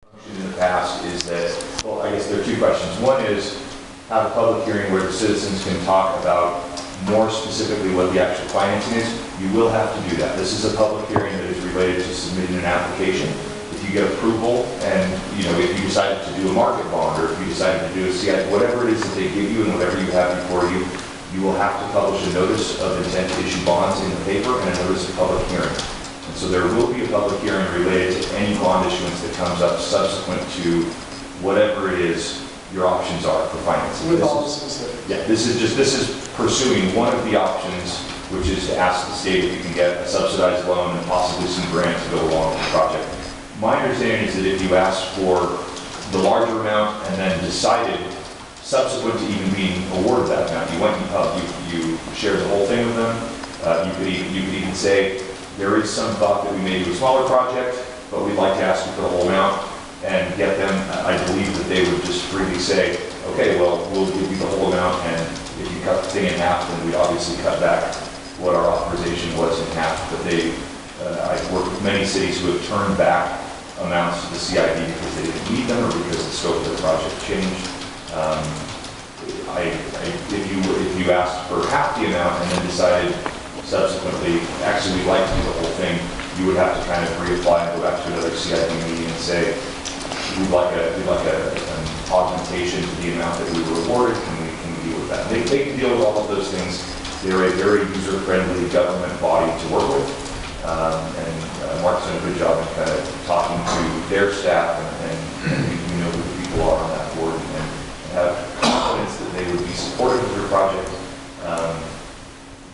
In the past is that, well, I guess there are two questions. One is have a public hearing where the citizens can talk about more specifically what the actual financing is. You will have to do that. This is a public hearing that is related to submitting an application. If you get approval and, you know, if you decided to do a market bond or if you decided to do a CIB, whatever it is that they give you and whatever you have before you, you will have to publish a notice of intent to issue bonds in the paper and a notice of public hearing. And so there will be a public hearing related to any bond issuance that comes up subsequent to whatever it is your options are for financing. With all the specifics. Yeah, this is pursuing one of the options, which is to ask the state if you can get a subsidized loan and possibly some grant to go along with the project. My understanding is that if you asked for the larger amount and then decided subsequent to even being awarded that amount, you went and you shared the whole thing with them. You could even say there is some thought that we may do a smaller project, but we'd like to ask you for the whole amount and get them. I believe that they would just freely say, okay, well, we'll give you the whole amount, and if you cut the thing in half, then we'd obviously cut back what our authorization was in half. But I've worked with many cities who have turned back amounts to the CIB because they didn't need them or because the scope of the project changed. If you asked for half the amount and then decided subsequently, actually we'd like to do the whole thing, you would have to kind of reapply and go back to another CIB meeting and say, we'd like an augmentation to the amount that we were awarded. Can we deal with that? They can deal with all of those things. They're a very user-friendly government body to work with. Mark's done a good job in kind of talking to their staff and you know who the people are on that board and have confidence that they would be supportive of your project.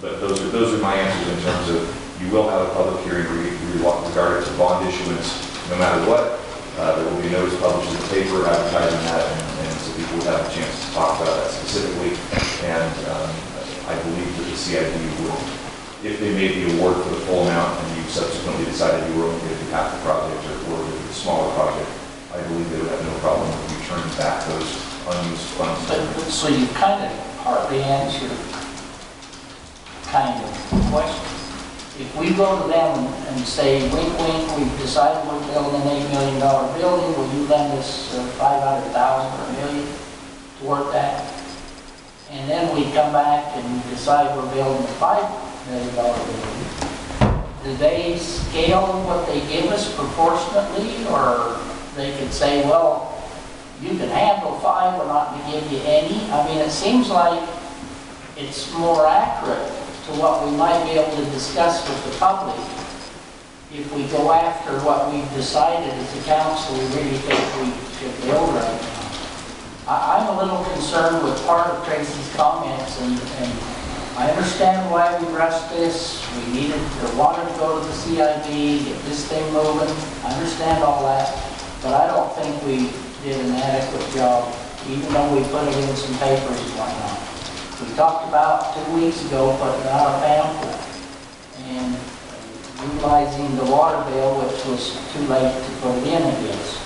But those are my answers in terms of you will have a public hearing regarding to bond issuance no matter what. There will be a notice published in the paper advertising that, and so people will have a chance to talk about that specifically. And I believe that the CIB would, if they made the award for the full amount and you subsequently decided you were only going to do half the project or the smaller project, I believe they would have no problem with returning back those unused funds. So you kind of partly answered kind of question. If we go to them and say, wink, wink, we've decided we're building an $8 million building, will you lend us $500,000 or $1 million toward that? And then we come back and decide we're building a $5 million building. Do they scale what they give us proportionately, or they could say, well, you can handle 5, we're not going to give you any? I mean, it seems like it's more accurate to what we might be able to discuss with the public if we go after what we've decided as a council we really think we should build right now. I'm a little concerned with part of Tracy's comments, and I understand why we rushed this. We needed or wanted to go to the CIB, get this thing moving. I understand all that, but I don't think we did an adequate job, even though we put it in some papers and whatnot. We talked about 2 weeks ago putting out a pamphlet and utilizing the water bill, which was too late to put it in, I guess.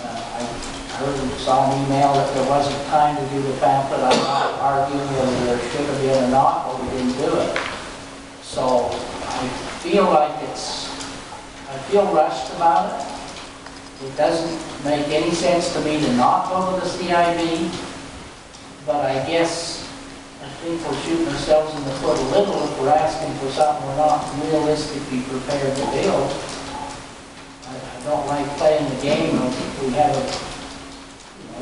I saw an email that there wasn't time to do the pamphlet. I'm not arguing whether there should have been or not, but we didn't do it. So I feel like I feel rushed about it. It doesn't make any sense to me to not go to the CIB, but I guess I think we're shooting ourselves in the foot a little if we're asking for something we're not realistically prepared to build. I don't like playing the game of we have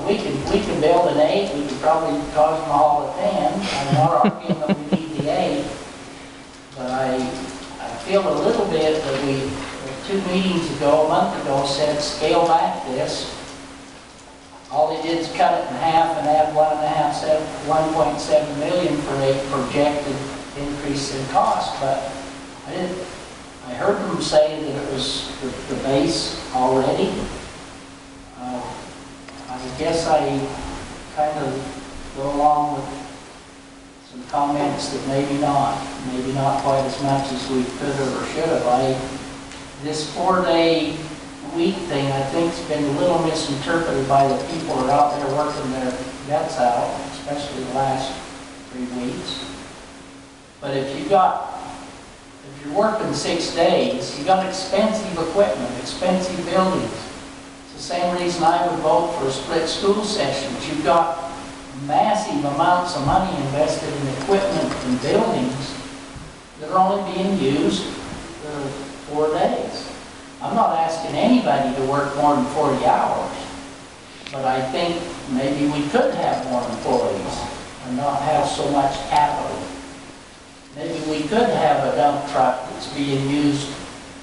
we can build an 8, we could probably cause them all a 10. I'm not arguing that we need the 8, but I feel a little bit that we 2 meetings ago, a month ago, said scale back this. All they did is cut it in half and add 1.7 million for a projected increase in cost. But I heard them say that it was the base already. I guess I kind of go along with some comments that maybe not quite as much as we could have or should have. This 4-day week thing, I think, has been a little misinterpreted by the people who are out there working their guts out, especially the last 3 weeks. But if you're working 6 days, you got expensive equipment, expensive buildings. the same reason I would vote for a split school sections. You've got massive amounts of money invested in equipment and buildings that are only being used for 4 days. I'm not asking anybody to work more than 40 hours, but I think maybe we could have more employees and not have so much capital. Maybe we could have a dump truck that's being used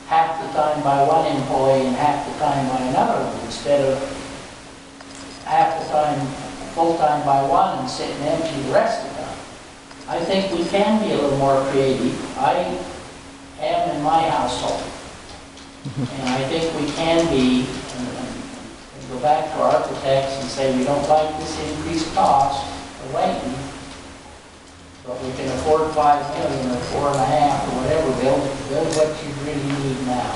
half the time by one employee and half the time by another one, instead of half the time full-time by one and sitting empty the rest of the time. I think we can be a little more creative. I am in my household. And I think we can be, and go back to our architects and say, we don't like this increased cost of waiting, but we can afford $5 million or $4.5 or whatever, build what you really need now.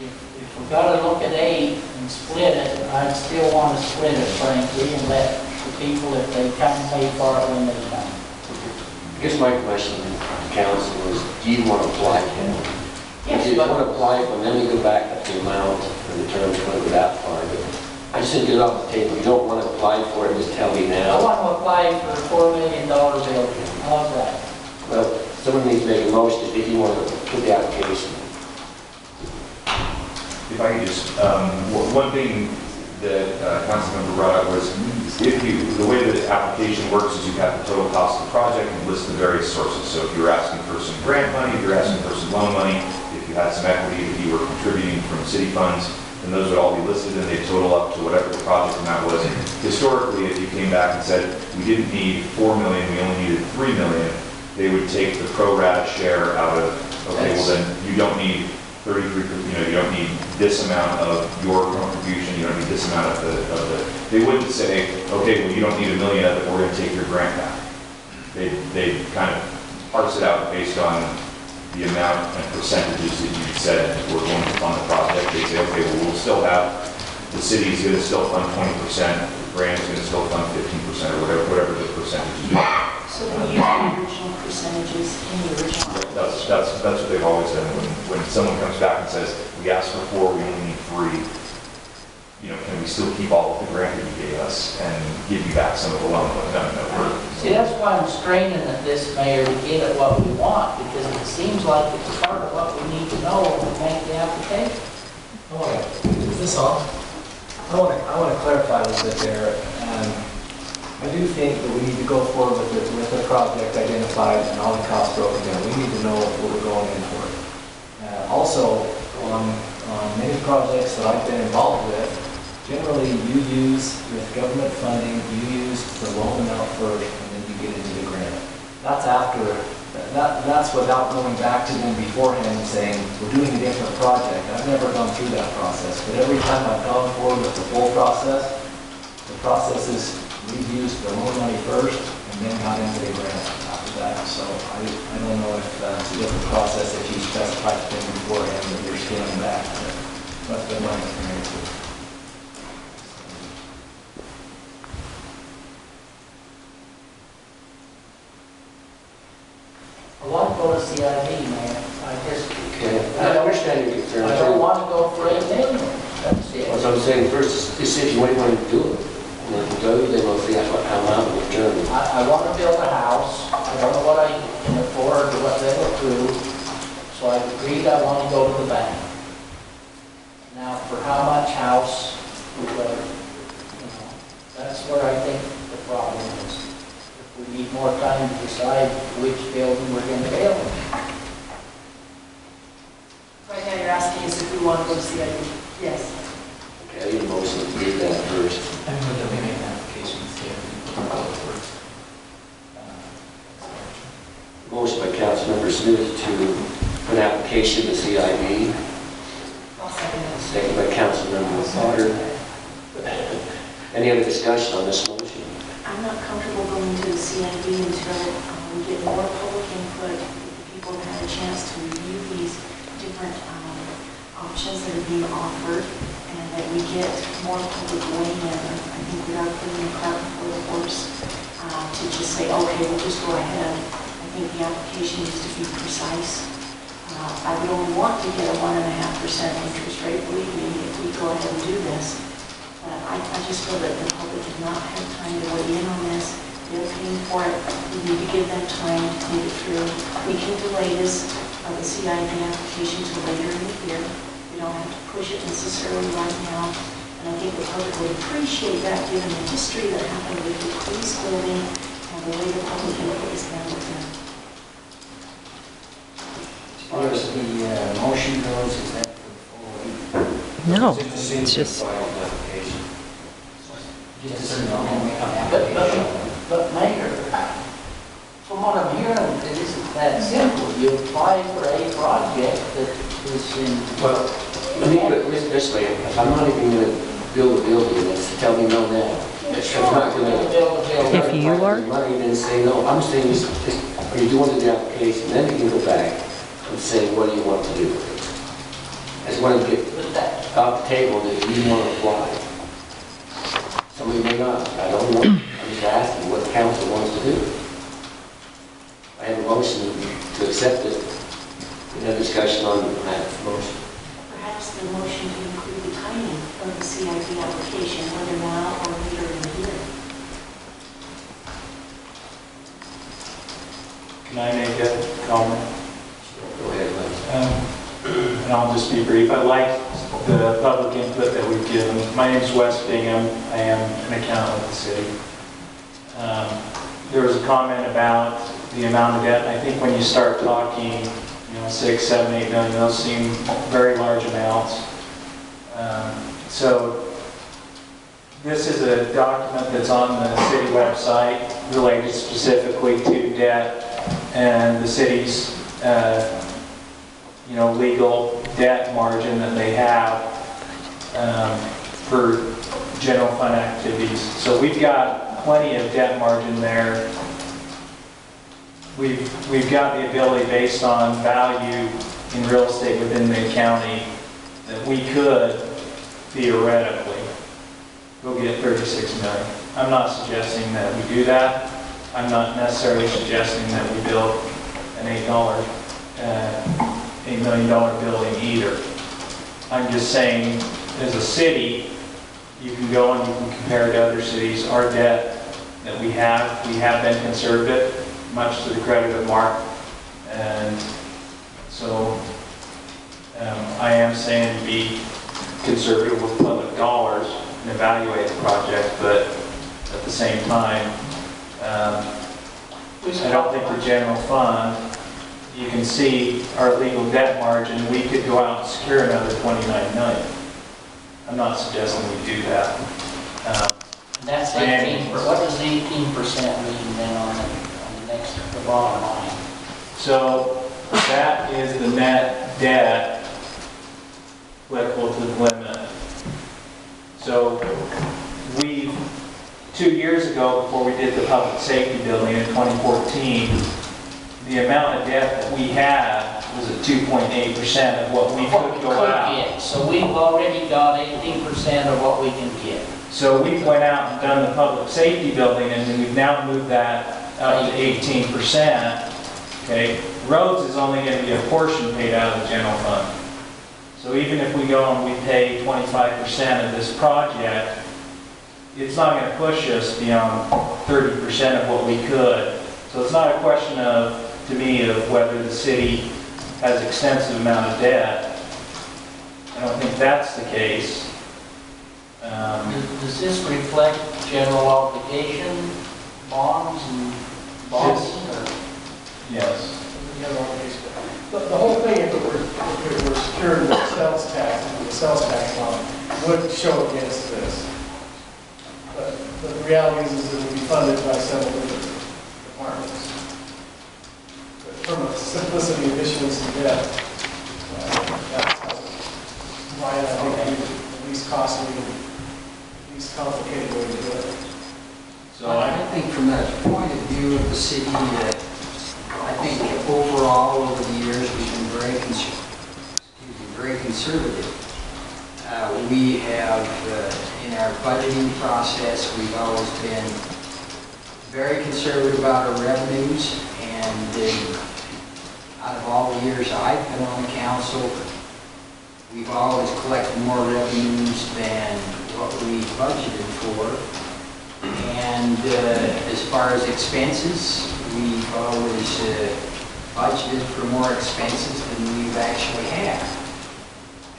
If we've got to look at 8 and split it, I'd still want to split it, frankly, and let the people, if they come, pay for it when they come. I guess my question to council is, do you want to apply to him? Yes, if you want to apply for, then you go back at the amount and the terms going to go that far. But I just think get it off the table. You don't want to apply for it, just tell me now. I want to apply for a $4 million building. How's that? Well, someone needs to make a motion if you want to put the application. If I could just, one thing that Councilmember brought up was, the way that the application works is you have the total cost of the project and list the various sources. So if you're asking for some grant money, if you're asking for some loan money, if you had some equity that you were contributing from city funds, then those would all be listed and they total up to whatever the project amount was. Historically, if you came back and said, we didn't need $4 million, we only needed $3 million, they would take the pro rata share out of, okay, well then you don't need 33, you don't need this amount of your contribution, you don't need this amount of the, they wouldn't say, okay, well you don't need $1 million of it, we're going to take your grant back. They kind of parse it out based on the amount and percentages that you said we're going to fund the project. They say, okay, well we'll still have, the city's going to still fund 20%, the grant is going to still fund 15% or whatever the percentage is. So they use the original percentages in the original. That's what they've always done. When someone comes back and says, we asked for 4, we only need 3, can we still keep all of the grant that you gave us and give you back some of the loan? No. See, that's why I'm straining at this, Mayor, to get at what we want, because it seems like it's part of what we need to know when we make the application. Is this on? I want to clarify a little bit there. I do think that we need to go forward with the project identified and all the costs broken down. We need to know what we're going in for. Also, on many projects that I've been involved with, generally you use, with government funding, you use the loan amount first and then you get into the grant. That's after, that's without going back to them beforehand and saying, we're doing a different project. I've never gone through that process, but every time I've gone forward with the full process, the process is we've used the loan money first and then got into the grant after that. So I don't know if it's a different process if you specify things beforehand that you're scaling back. That's been my experience with it. I want to go to CIB, Mayor. I understand your concern. I don't want to go for $8 million. That's it. As I was saying, first decision, what do you want to do? And then we'll go, then we'll see how amount will turn. I want to build a house. I don't know what I can afford or what they'll approve. So I've agreed I want to go to the bank. Now, for how much house, that's where I think the problem is. If we need more time to decide which building we're going to build. Right now you're asking us if we want to go to CIB. Yes. Okay, I need a motion to do that first. I'm going to make an application to CIB. Motion by Councilmember Smith to put an application to CIB. I'll second it. Second by Councilmember Potter. Any other discussion on this motion? I'm not comfortable going to the CIB until we get more public input, people have had a chance to review these different options that are being offered, and that we get more public weighing in. I think we are putting the cart before the horse to just say, okay, we'll just go ahead. I think the application needs to be precise. I would only want to get a 1.5% interest rate, believe me, if we go ahead and do this. But I just feel that the public did not have time to weigh in on this. They're paying for it. We need to give them time to think it through. We can delay this, the CID application till later in the year. We don't have to push it necessarily right now. And I think the public would appreciate that given the history that happened with the police building and the way the public input is handled there. As far as the motion goes, is that for the full week? No, it's just, But Mayor, from what I'm hearing, it isn't that simple. You apply for a project that is in. Well, let me put it this way, if I'm not even gonna build a building, let's tell me no now. If I'm not gonna. If you are? Money, then say no. I'm saying just, are you doing the application, then you can go back and say, what do you want to do? I just want to get off the table that you want to apply. Somebody may not, I don't know. I'm just asking what the council wants to do. I have a motion to accept it. We have discussion on that motion. Perhaps the motion to include the timing of the CID application, whether now or later in the year. Can I make a comment? Go ahead, Mike. And I'll just be brief. I like the public input that we've given. My name is Wes Bingham. I am an accountant of the city. There was a comment about the amount of debt. I think when you start talking, 6, 7, 8 million, those seem very large amounts. So this is a document that's on the city website related specifically to debt and the city's legal debt margin that they have for general fund activities. So we've got plenty of debt margin there. We've got the ability based on value in real estate within the county that we could theoretically go get 36 million. I'm not suggesting that we do that. I'm not necessarily suggesting that we build an $8 million building either. I'm just saying, as a city, you can go and you can compare to other cities. Our debt that we have been conservative, much to the credit of Mark. And so I am saying to be conservative with public dollars and evaluate the project, but at the same time, I don't think the general fund, you can see our legal debt margin, we could go out and secure another 29 million. I'm not suggesting we do that. That's 18%. What does 18% mean then on the bottom line? So that is the net debt applicable to the limit. So 2 years ago, before we did the public safety building in 2014, the amount of debt that we had was at 2.8% of what we could go out. So we've already got 18% of what we can get. So we went out and done the public safety building, and then we've now moved that up to 18%. Okay, roads is only going to be a portion paid out of the general fund. So even if we go and we pay 25% of this project, it's not going to push us beyond 30% of what we could. So it's not a question of, to me, of whether the city has extensive amount of debt. I don't think that's the case. Does this reflect general obligation, bonds and bonds? Yes. The whole thing, if it were secured with sales tax law, would show against this. But the reality is it would be funded by several different departments. But from a simplicity of issuance of debt, that's why I think the least costly, least complicated way to do it. So I think from that point of view of the city, I think overall over the years we've been very conservative. We have, in our budgeting process, we've always been very conservative about our revenues, and out of all the years I've been on the council, we've always collected more revenues than what we budgeted for. And as far as expenses, we've always budgeted for more expenses than we've actually had.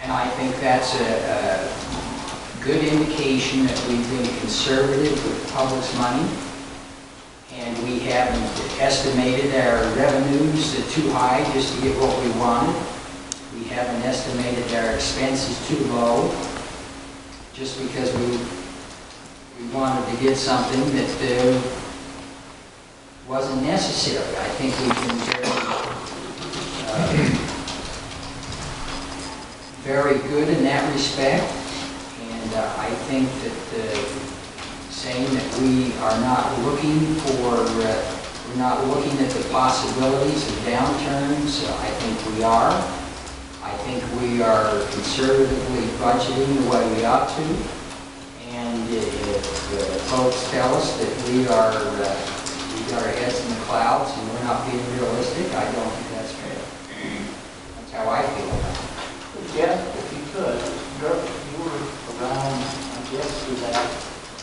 And I think that's a good indication that we've been conservative with the public's money. And we haven't estimated our revenues too high just to get what we wanted. We haven't estimated our expenses too low just because we wanted to get something that wasn't necessary. I think we've been very good in that respect. And I think that saying that we are not looking for, we're not looking at the possibilities of downturns, I think we are. I think we are conservatively budgeting the way we ought to. And if folks tell us that we've got our heads in the clouds and we're not being realistic, I don't think that's fair. That's how I feel about it. Jeff, if you could, you were around, I guess, through that.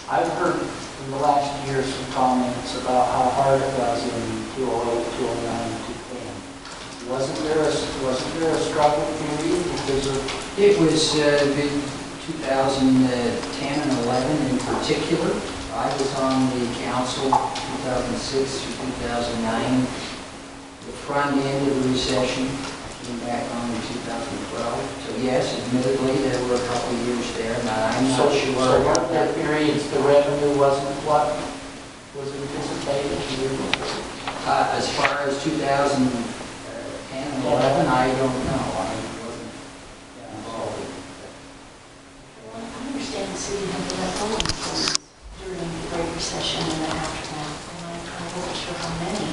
I've heard in the last year some comments about how hard it was in 2008, 2009, 2010. Wasn't there a struggle period because of? It was 2010 and 11 in particular. I was on the council 2006 through 2009, the front end of the recession. I came back on in 2012. So yes, admittedly, there were a couple of years there, and I'm not sure. So what that periods, the revenue wasn't what was anticipated? As far as 2010 and 11, I don't know. I wasn't involved. Well, I understand the city had the building codes during the Great Recession and the aftermath, and I wasn't sure how many,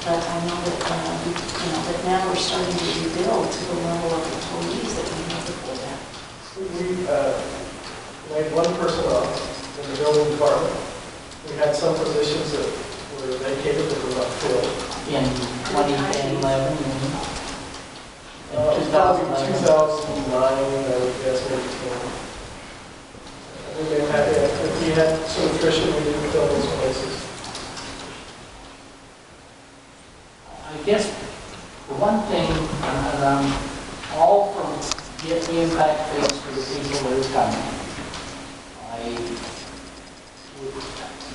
but I know that, that now we're starting to rebuild to the level of employees that we had before that. We laid one person off in the building department. We had some positions that were vacated that were not filled. In 2010, 11, and Probably 2011. 2009, I would guess, maybe 10. And we had, if we had some attrition, we didn't fill those places. I guess the one thing, and I'm all from getting the impact fees for the people that are coming.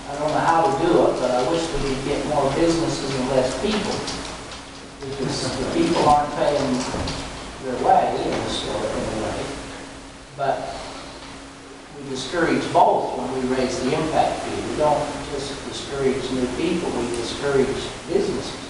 I don't know how to do it, but I wish that we'd get more businesses and less people. Because the people aren't paying their way in the store anyway. But we discourage both when we raise the impact fee. We don't just discourage new people, we discourage businesses.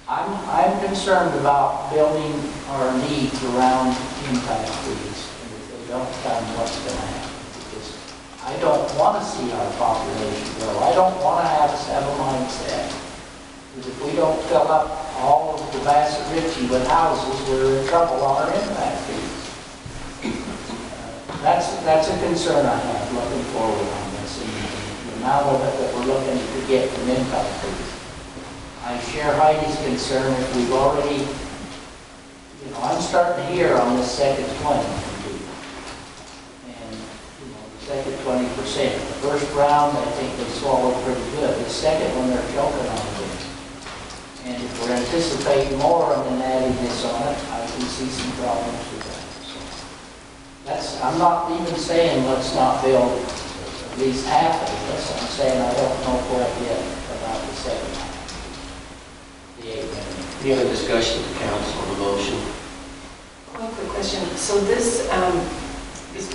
I'm concerned about building our needs around impact fees. And if they don't come, what's going to happen? Because I don't want to see our population grow. I don't want to have us have a mindset that if we don't fill up all of the Bassett Ritchie with houses, we're in trouble on our impact fees. That's a concern I have looking forward on this and the amount of it that we're looking to get from impact fees. I share Heidi's concern if we've already, I'm starting to hear on this second 20 from people. And, the second 20%. The first round, I think they swallowed pretty good. The second one, they're choking on it. And if we're anticipating more and then adding this on it, I can see some problems with that. So I'm not even saying let's not build at least half of this. I'm saying I don't know quite yet about the second half. Any other discussion with the council on the motion? One quick question. So this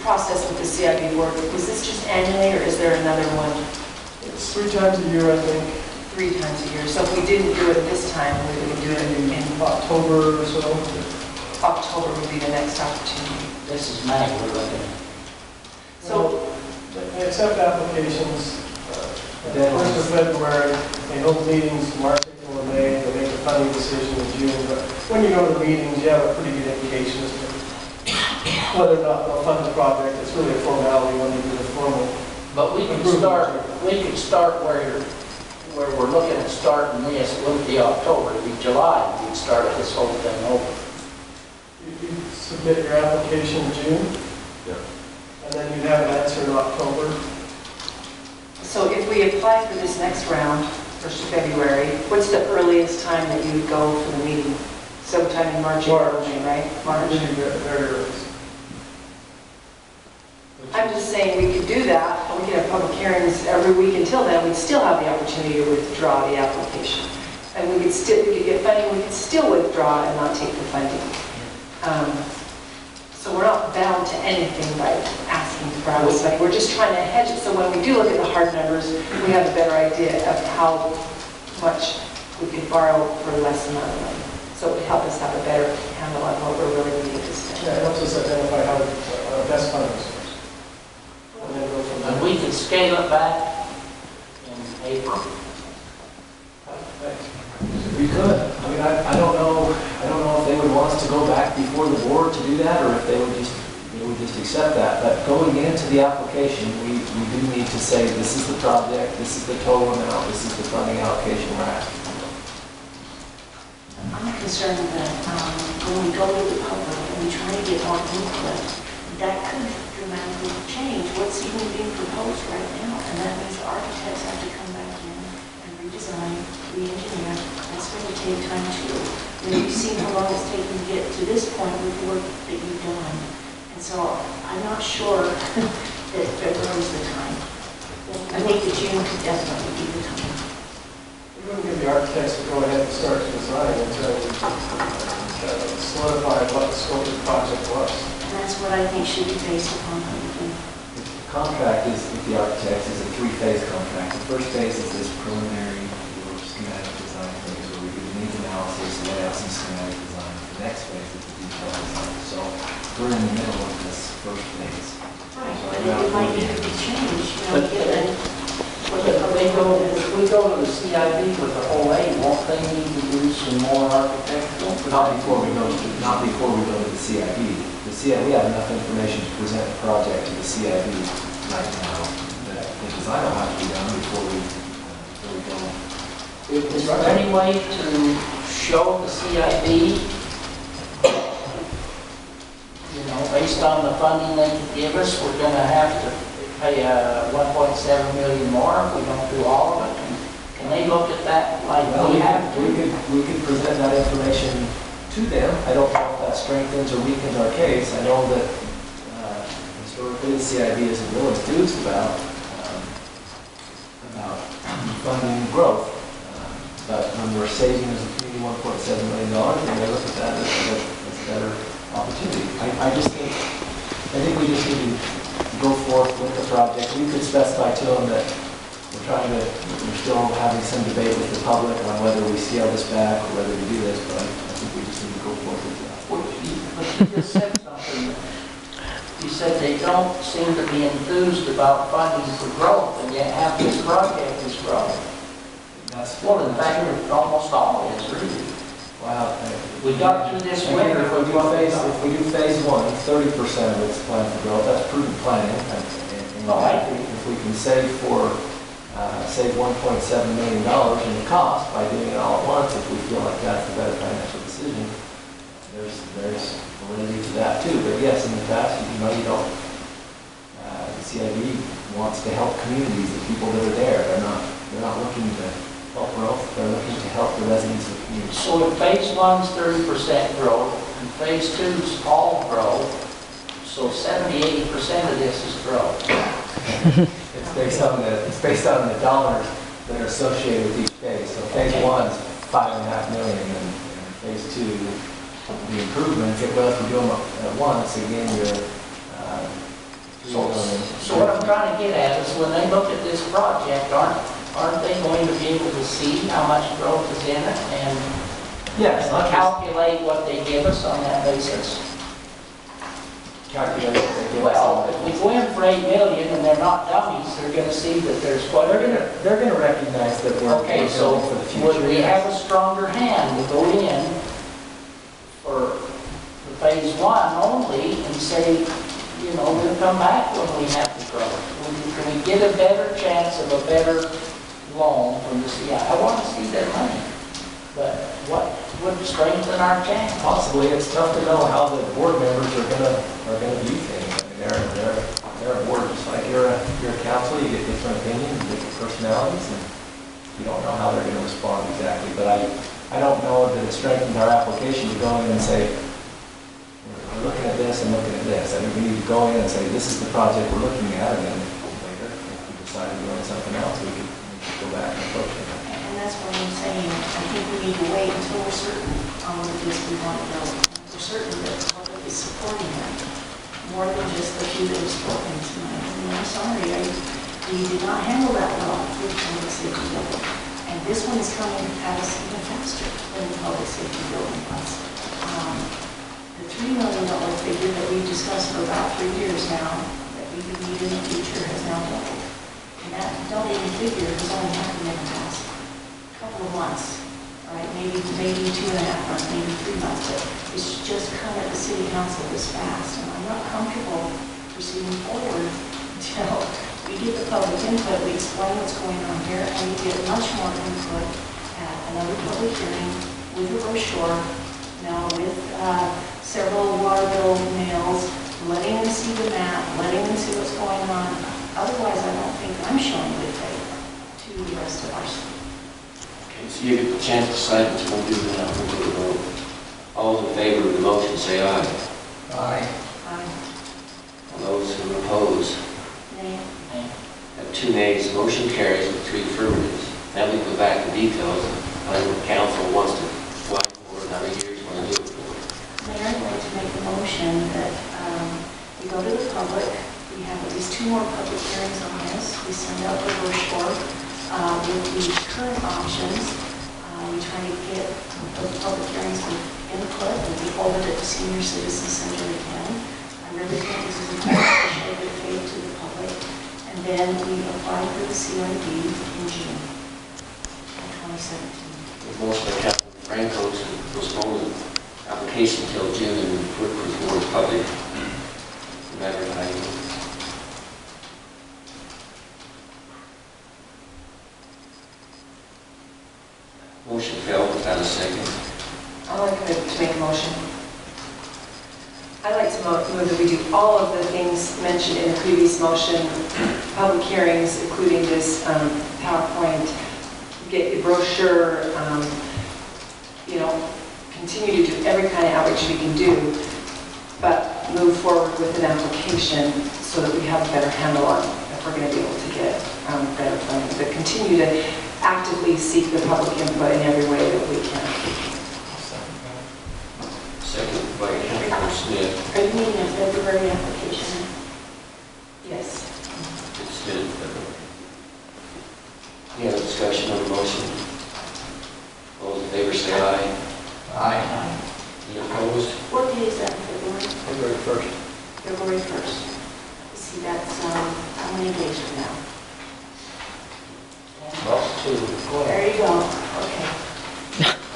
process with the CIB work, is this just annually or is there another one? It's 3 times a year, I think. 3 times a year. So if we didn't do it this time, we would do it in October or so. October would be the next opportunity. This is May we're looking at. So They accept applications. The 1st of February, they hold meetings March, April, and May. They make a funding decision in June. But when you go to meetings, you have a pretty good indication as to whether or not they'll fund the project. It's really a formality when you do the formal. But we can start where where we're looking at starting this, it wouldn't be October, it'd be July, we'd start this whole thing over. You submit your application in June, Yeah. and then you have an answer in October. So if we apply for this next round, 1st of February, what's the earliest time that you would go for the meeting? Sometime in March, April, May, right? March? Very early. I'm just saying we could do that, and we could have public hearings every week until then, we'd still have the opportunity to withdraw the application. And we could get funding, we could still withdraw and not take the funding. So we're not bound to anything by asking for our money. We're just trying to hedge it, so when we do look at the hard numbers, we have a better idea of how much we could borrow for less amount of money. So it would help us have a better handle on what we're really needing to spend. Yeah, it helps us identify how to best fund this. And then go from And there. we could scale it back in April. We could. I mean, I don't know if they would want us to go back before the board to do that, or if they would just accept that. But going into the application, we do need to say, this is the project, this is the total amount, this is the funding allocation we're asking. I'm concerned that when we go to the public and we try to get more input, that could dramatically change what's even being proposed right now. And that means the architects have to come back in and redesign, re-engineer. That's going to take time too. You've seen how long it's taken to get to this point with the work that you've done. And so I'm not sure that February is the time. I think that June could definitely be the time. We wouldn't give the architects to go ahead and start to design until we solidify what the scope of the project was. And that's what I think should be based upon everything. The contract is, with the architects, is a three-phase contract. The first phase is this preliminary schematic design phase, where we do the needs analysis, layouts, and schematic design. The next phase is the detailed design. So we're in the middle of this first phase. Right, but it might need to be changed, given what the If we go to the CIB with the whole aid, won't they need to do some more architectural? Not before we go to the CIB. The CIB, we have enough information to present the project to the CIB right now. The design will have to be done before we go. Is there any way to show the CIB, based on the funding they can give us, we're going to have to pay $1.7 million more if we don't do all of it? Can they look at that like we have to? We could present that information to them. I don't know if that strengthens or weakens our case. I know that historically the CIB isn't real enthused about funding growth. But when we're saving as a community $1.7 million, and they look at that as a better opportunity. I think we just need to go forth with the project. We could specify to them that we're still having some debate with the public on whether we scale this back or whether we do this, but I think we just need to go forth with that. But you just said something. You said they don't seem to be enthused about funding for growth, and yet half this project is growth. Well, in fact, almost all is really. Wow. We got through this winter. If we do phase one, 30% of it's planned for growth. That's prudent planning. No, I agree. If we can save $1.7 million in the cost by doing it all at once, if we feel like that's the better financial decision, there's validity to that too. But yes, in the past, the CIB wants to help communities, the people that are there. They're not looking to help growth, they're looking to help the residents of the community. So if phase one's 30% growth, and phase two's all growth, so 70–80% of this is growth. It's based on the dollars that are associated with each phase. So phase one's $5.5 million, and phase two, the improvements. If we do them at once, again, you're $3 million. So what I'm trying to get at is when they look at this project, aren't they going to be able to see how much growth is in it and Yes, not calculate what they give us on that basis? calculate what they give us. Well, if we go in for $8 million and they're not dummies, they're going to see that there's what. They're gonna recognize that we're Okay, so building for the future. would we have a stronger hand to go in for the phase one only and say, we'll come back when we have to grow? Can we get a better chance of a better loan from the CI. I want to see their money, but what would strengthen our chance? Possibly, it's tough to know how the board members are gonna view things. I mean, they're a board, just like you're a council, you get different opinions, different personalities, and you don't know how they're gonna respond exactly. But I don't know that it strengthens our application to go in and say, we're looking at this and looking at this. I mean, we need to go in and say, this is the project we're looking at, and then later, if we decide to go into something else, we can go back and approach it. And that's what I'm saying. I think we need to wait until we're certain on what it is we want to build. We're certain that the public is supporting it, more than just the few that have spoken tonight. I mean, I'm sorry, we did not handle that well with public safety building. And this one is coming at us even faster than the public safety building was. The $3 million figure that we've discussed for about 3 years now, that we would need in the future, has now doubled. And that doubling figure has only happened in the past couple of months, right? Maybe 2.5 months, maybe 3 months, but it's just come at the city council this fast. And I'm not comfortable proceeding forward until we get the public input, we explain what's going on here, and we get much more input at another public hearing with a brochure, with several water bill mails, letting them see the map, letting them see what's going on. Otherwise, I don't think I'm showing good faith to the rest of our city. Okay, so you get the chance to decide what you want to do now. We'll go to vote. All those in favor of the motion, say aye. Aye. All those who oppose, Nay. have 2 nays. The motion carries with 3 affirmatives. Now we go back to details. I think the council wants to fly for how many years you want to do it for. Mayor, I'd like to make a motion that we go to the public, we have at least 2 more public hearings on this, we send out the brochure with the current options, we try to get those public hearings with input, and we hold it at the Senior Citizen Center again. I really think this is a good show good faith to the public, and then we apply for the CID in June of 2017. The motion by Councilman Franco to postpone the application until June and put it before the public. Advertising. Motion failed without a second. I'd like to make a motion. I'd like to move that we do all of the things mentioned in the previous motion, public hearings, including this PowerPoint, get the brochure, continue to do every kind of outreach we can do, but move forward with an application so that we have a better handle on if we're going to be able to get better funding. But continue to actively seek the public input in every way that we can. Second by Councilman Smith. Are you meaning a February application? Yes. It's submitted in February. Any other discussion on the motion? All those in favor say aye. Aye. Any opposed? What day is that in February? February 1st. February 1st. See, that's how many days from now? Well, 2. Go ahead. There you go. Okay.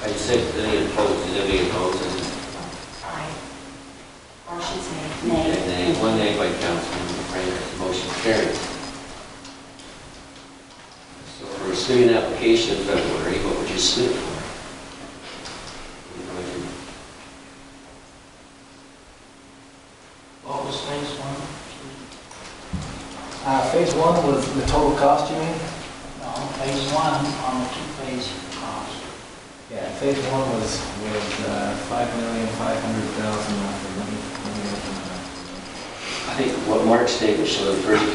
I said any opposed. Is anybody opposed? Aye. Or I should say, nay. Nay. 1 nay by Councilman Franco. Motion carried. So for submitting an application in February, what would you submit for? What was phase 1? Phase 1 was the total cost, you mean? No, phase 1 on the 2-phase cost. Yeah, phase 1 was $5,500,000. I think what Mark's statement showed, the first